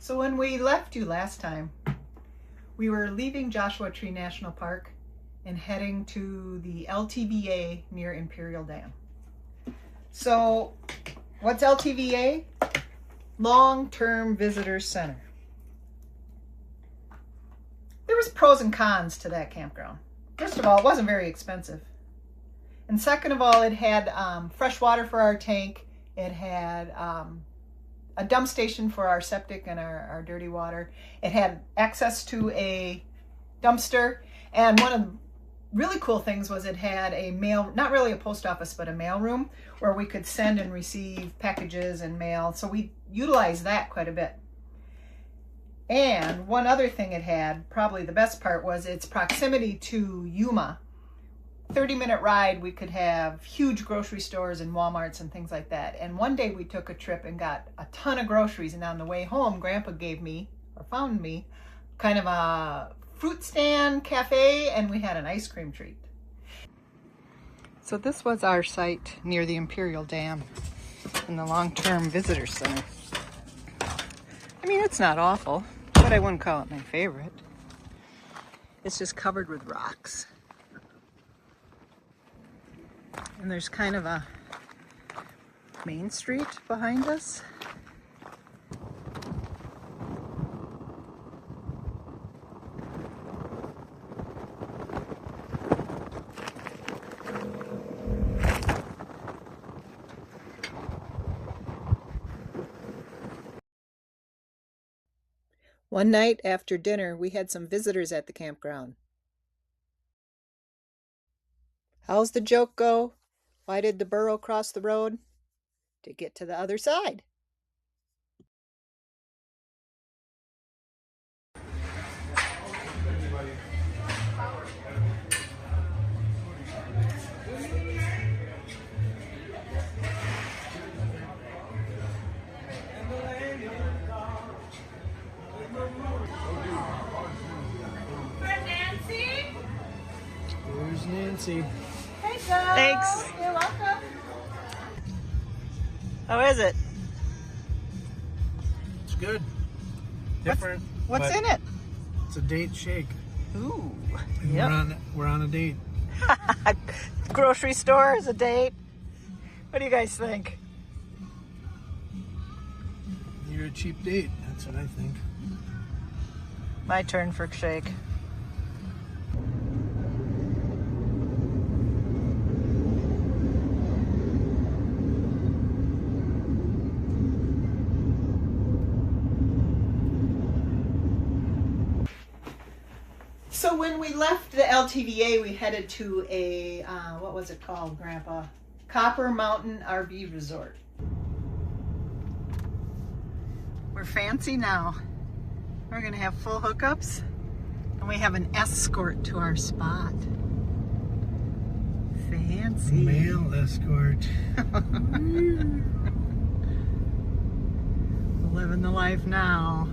So when we left you last time, we were leaving Joshua Tree National Park and heading to the LTVA near Imperial Dam. So what's LTVA? Long-Term Visitor Center. There was pros and cons to that campground. First of all, it wasn't very expensive. And second of all, it had fresh water for our tank. It had a dump station for our septic and our dirty water. It had access to a dumpster. And one of the really cool things was it had a mail, not really a post office, but a mail room where we could send and receive packages and mail. So we utilized that quite a bit. And one other thing it had, probably the best part, was its proximity to Yuma. 30-minute ride, we could have huge grocery stores and Walmarts and things like that. And one day we took a trip and got a ton of groceries, and on the way home, Grandpa gave me, or found me, kind of a fruit stand cafe, and we had an ice cream treat. So this was our site near the Imperial Dam in the Long-Term Visitor Center. I mean, it's not awful, but I wouldn't call it my favorite. It's just covered with rocks. And there's kind of a main street behind us. One night after dinner, we had some visitors at the campground. How's the joke go? Why did the burro cross the road? To get to the other side. There's Nancy. Hey, Joe. Thanks. You're welcome. How is it? It's good. Different. What's but in it? It's a date shake. Ooh. And Yep. we're on a date. Grocery store is a date. What do you guys think? You're a cheap date. That's what I think. My turn for shake. So when we left the LTVA, we headed to a, what was it called, Grandpa? Copper Mountain RV Resort. We're fancy now. We're gonna have full hookups, and we have an escort to our spot. Fancy. Male escort. Living the life now.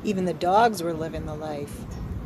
Even the dogs were living the life.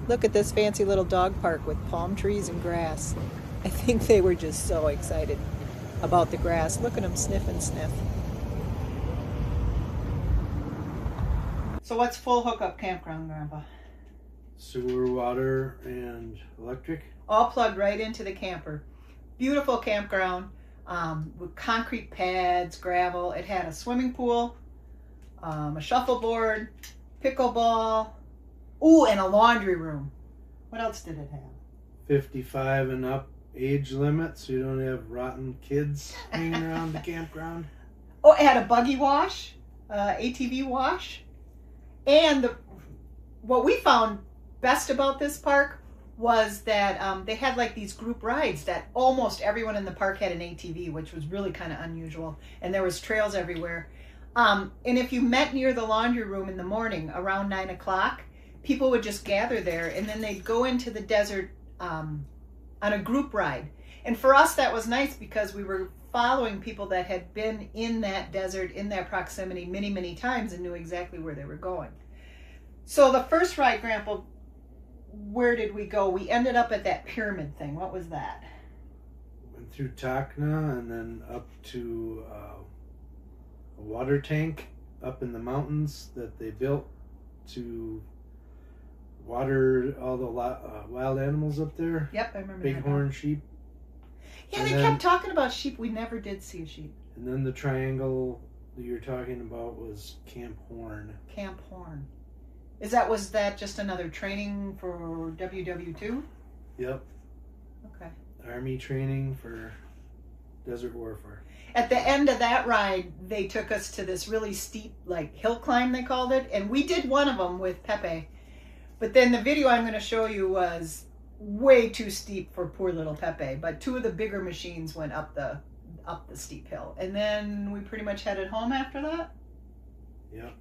Look at this fancy little dog park with palm trees and grass. I think they were just so excited about the grass. Look at them sniff and sniff. So what's full hookup campground, Grandpa? Sewer, water, and electric. All plugged right into the camper. Beautiful campground with concrete pads, gravel. It had a swimming pool, a shuffleboard, pickleball, ooh, and a laundry room. What else did it have? 55 and up age limit, so you don't have rotten kids hanging around the campground. Oh, it had a buggy wash, ATV wash. And what we found best about this park was that they had like these group rides that almost everyone in the park had an ATV, which was really kind of unusual. And there was trails everywhere. And if you met near the laundry room in the morning around 9 o'clock, people would just gather there, and then they'd go into the desert on a group ride. And for us, that was nice because we were following people that had been in that desert, in that proximity many, many times and knew exactly where they were going. So the first ride, Grandpa, where did we go? We ended up at that pyramid thing. What was that? Went through Takna and then up to a water tank up in the mountains that they built to water all the wild animals up there. Yep, I remember. Bighorn sheep. Yeah, they kept talking about sheep. We never did see a sheep. And then the triangle that you're talking about was Camp Horn. Camp Horn. Was that just another training for WW2? Yep. Okay. Army training for desert warfare. At the end of that ride, they took us to this really steep, like, hill climb, they called it. And we did one of them with Pepe. But then the video I'm going to show you was way too steep for poor little Pepe. But two of the bigger machines went up the steep hill. And then we pretty much headed home after that. Yep.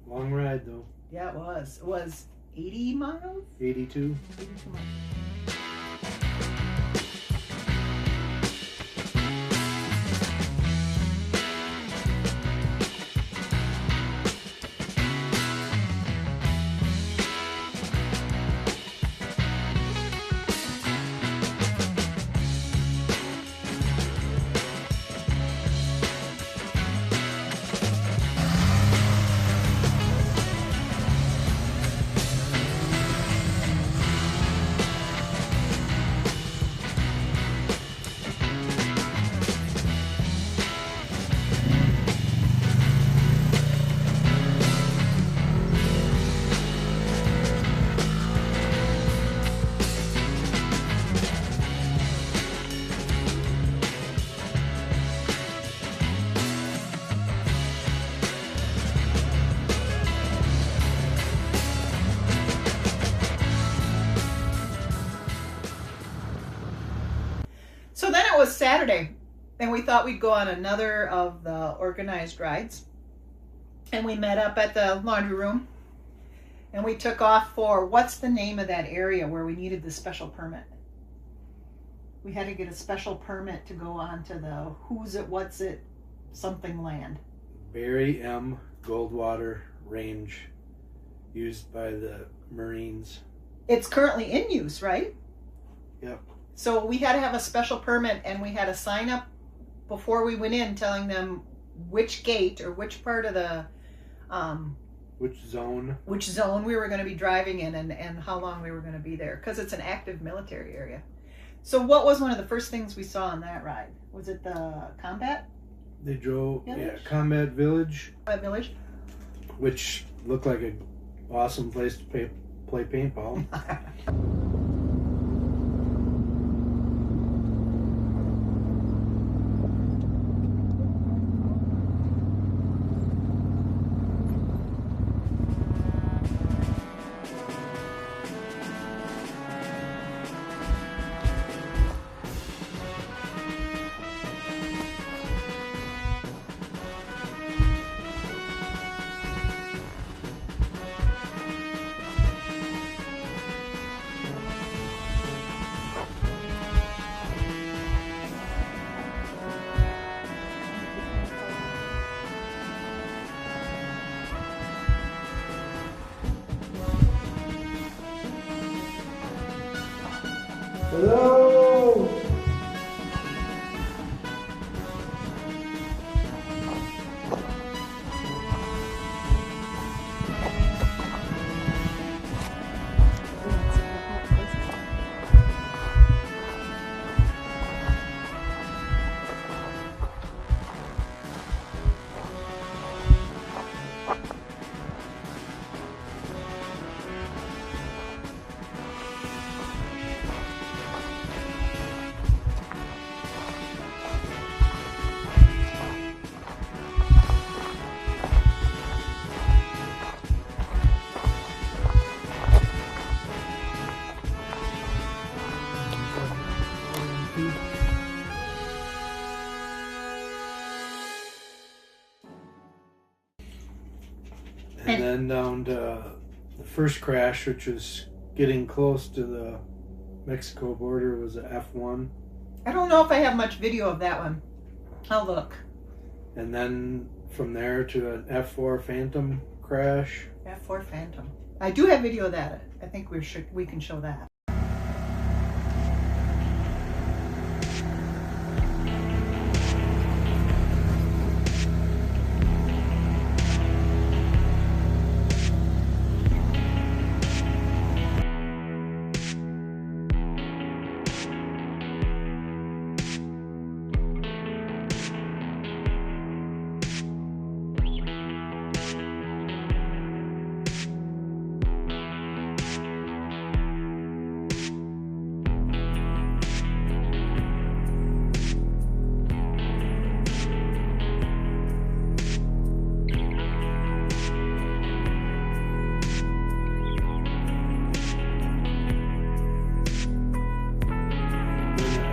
Long ride, though. Yeah, it was. It was 80 miles? 82. 82 miles. So then it was Saturday, and we thought we'd go on another of the organized rides. And we met up at the laundry room, and we took off for, what's the name of that area where we needed the special permit? We had to get a special permit to go on to the who's it, what's it, something land. Barry M. Goldwater Range, used by the Marines. It's currently in use, right? Yep. So we had to have a special permit, and we had to sign up before we went in telling them which gate or which part of the which zone we were going to be driving in, and how long we were going to be there, because it's an active military area. So what was one of the first things we saw on that ride? Was it the combat? They drove, Village? yeah, Combat Village. Village? Which looked like an awesome place to play paintball. Hello! And then down to the first crash, which was getting close to the Mexico border, was a F1. I don't know if I have much video of that one. I'll look. And then from there to an F4 Phantom crash. F4 Phantom. I do have video of that. I think we can show that.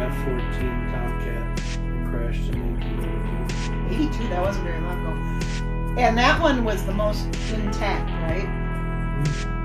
F-14 Tomcat crashed in 1982. 82, that wasn't very long ago. And that one was the most intact, right? Mm-hmm.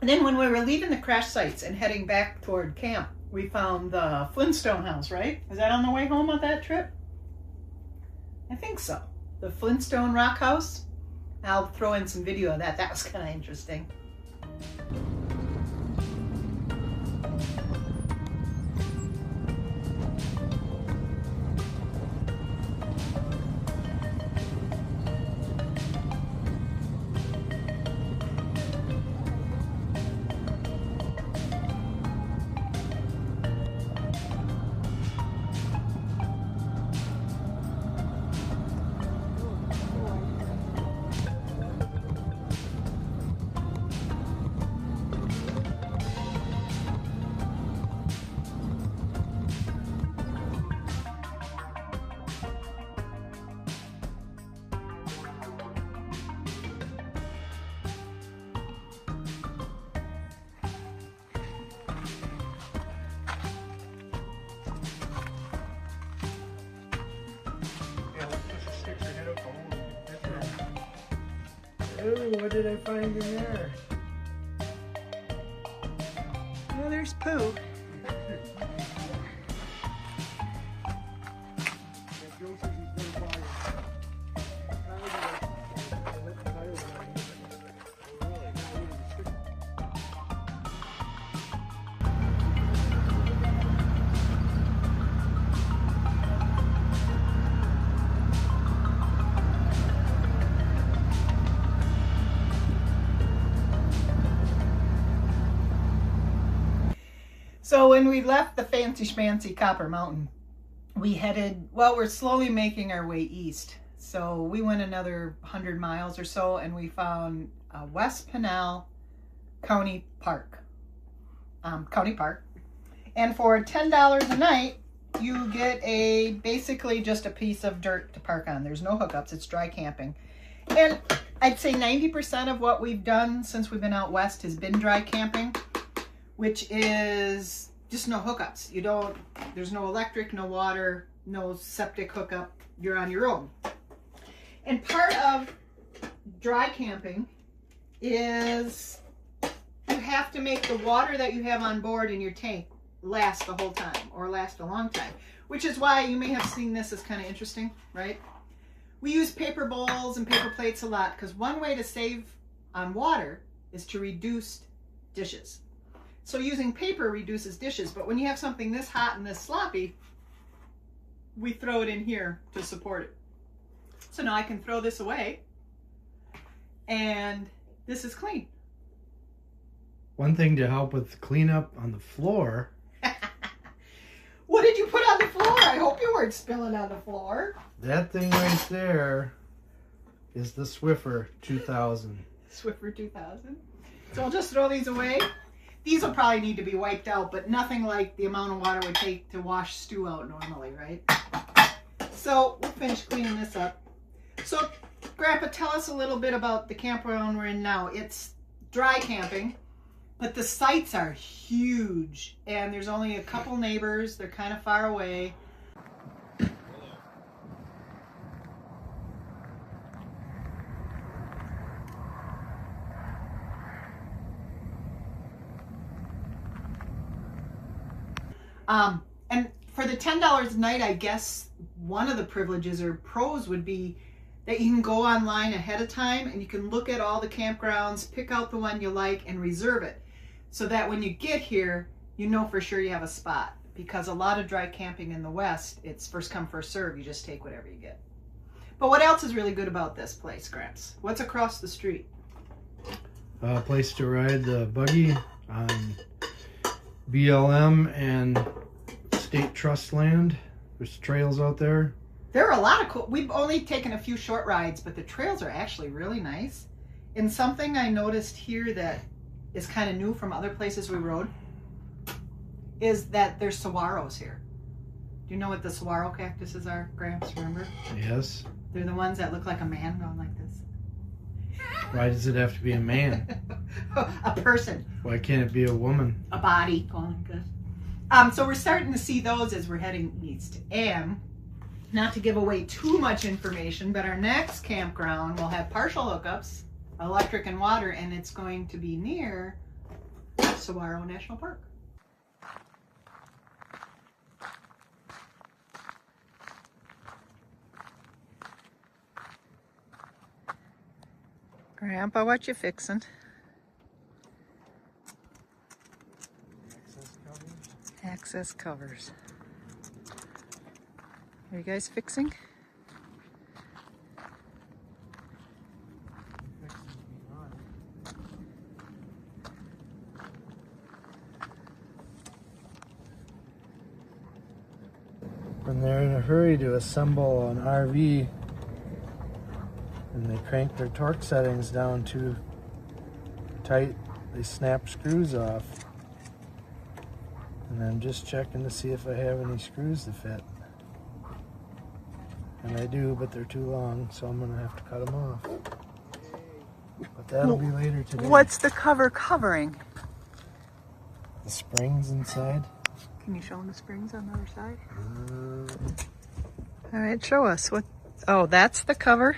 And then when we were leaving the crash sites and heading back toward camp, we found the Flintstone house, right? Is that on the way home on that trip? I think so. The Flintstone rock house. I'll throw in some video of that. That was kind of interesting. Ooh, what did I find in there? Well, there's poo. So when we left the fancy schmancy Copper Mountain, we headed, well, we're slowly making our way east. So we went another 100 miles or so and we found West Pinal County Park. And for $10 a night, you get basically just a piece of dirt to park on. There's no hookups. It's dry camping. And I'd say 90% of what we've done since we've been out west has been dry camping, which is just no hookups. There's no electric, no water, no septic hookup. You're on your own. And part of dry camping is you have to make the water that you have on board in your tank last the whole time, or last a long time, which is why you may have seen this as kind of interesting, right? We use paper bowls and paper plates a lot because one way to save on water is to reduce dishes. So using paper reduces dishes, but when you have something this hot and this sloppy, we throw it in here to support it. So now I can throw this away and this is clean. One thing to help with cleanup on the floor. What did you put on the floor? I hope you weren't spilling on the floor. That thing right there is the Swiffer 2000. Swiffer 2000. So I'll just throw these away. These will probably need to be wiped out, but nothing like the amount of water it would take to wash stew out normally, right? So we'll finish cleaning this up. So Grandpa, tell us a little bit about the campground we're in now. It's dry camping. But the sites are huge, and there's only a couple neighbors. They're kind of far away. And for the $10 a night, I guess one of the privileges or pros would be that you can go online ahead of time and you can look at all the campgrounds, pick out the one you like, and reserve it. So that when you get here, you know for sure you have a spot. Because a lot of dry camping in the West, it's first come, first serve. You just take whatever you get. But what else is really good about this place, Gramps? What's across the street? A place to ride the buggy on BLM and state trust land. There's trails out there. There are a lot of cool. We've only taken a few short rides, but the trails are actually really nice. And something I noticed here that is kind of new from other places we rode is that there's saguaros here. Do you know what the saguaro cactuses are, Gramps? Remember? Yes. They're the ones that look like a man going like this. Why does it have to be a man? A person. Why can't it be a woman? A body going like this. So we're starting to see those as we're heading east. And not to give away too much information, but our next campground will have partial hookups, electric and water, and it's going to be near Saguaro National Park. Grandpa, what you fixing? Access covers. Are you guys fixing? When they're in a hurry to assemble an RV and they crank their torque settings down too tight, they snap screws off. And I'm just checking to see if I have any screws to fit. And I do, but they're too long, so I'm gonna have to cut them off. But that'll be later today. What's the cover covering? The springs inside. Can you show them the springs on the other side? All right, show us. What? Oh, that's the cover.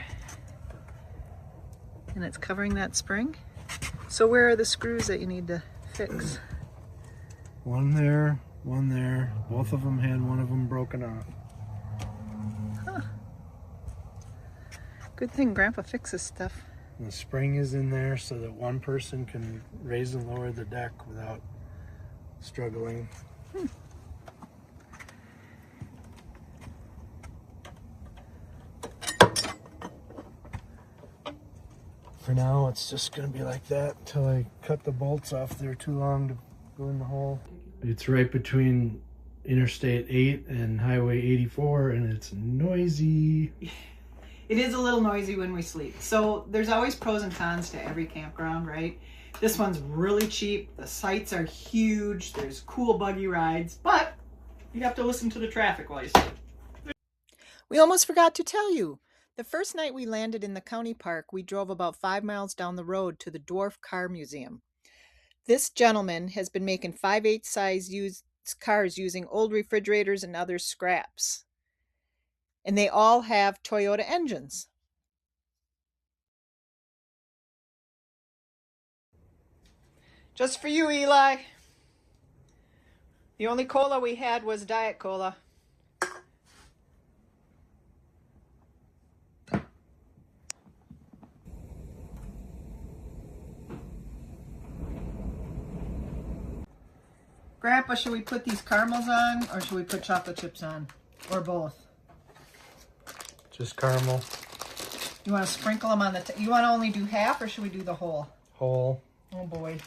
And it's covering that spring. So where are the screws that you need to fix? One there, one there. Both of them had one of them broken off. Huh. Good thing Grandpa fixes stuff. And the spring is in there so that one person can raise and lower the deck without struggling. For now, it's just going to be like that until I cut the bolts off. They're too long to go in the hole. It's right between Interstate 8 and Highway 84, and it's noisy. It is a little noisy when we sleep. So there's always pros and cons to every campground, right? This one's really cheap. The sights are huge. There's cool buggy rides, but you have to listen to the traffic while you sleep. We almost forgot to tell you. The first night we landed in the county park, we drove about 5 miles down the road to the Dwarf Car Museum. This gentleman has been making 5/8 size used cars using old refrigerators and other scraps. And they all have Toyota engines. Just for you, Eli. The only cola we had was Diet Cola. Grandpa, should we put these caramels on or should we put chocolate chips on? Or both? Just caramel. You want to sprinkle them on the you want to only do half or should we do the whole? Whole. Oh boy.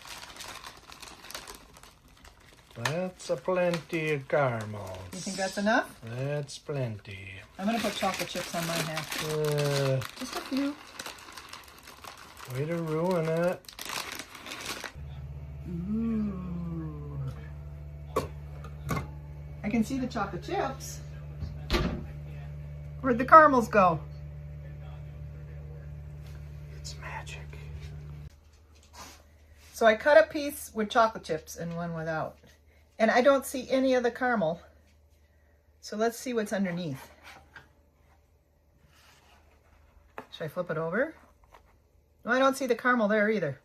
That's a plenty of caramels. You think that's enough? That's plenty. I'm going to put chocolate chips on my half. Just a few. Way to ruin it. Ooh. I can see the chocolate chips. Where'd the caramels go? It's magic. So I cut a piece with chocolate chips and one without. And I don't see any of the caramel. So let's see what's underneath. Should I flip it over? No, I don't see the caramel there either.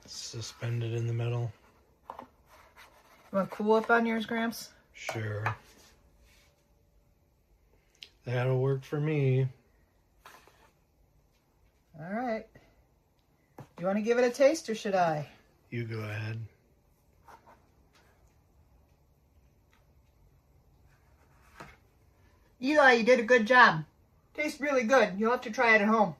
Suspended in the middle. You want Cool Whip on yours, Gramps? Sure. That'll work for me. All right. You want to give it a taste or should I? You go ahead. Eli, you did a good job. Tastes really good. You'll have to try it at home.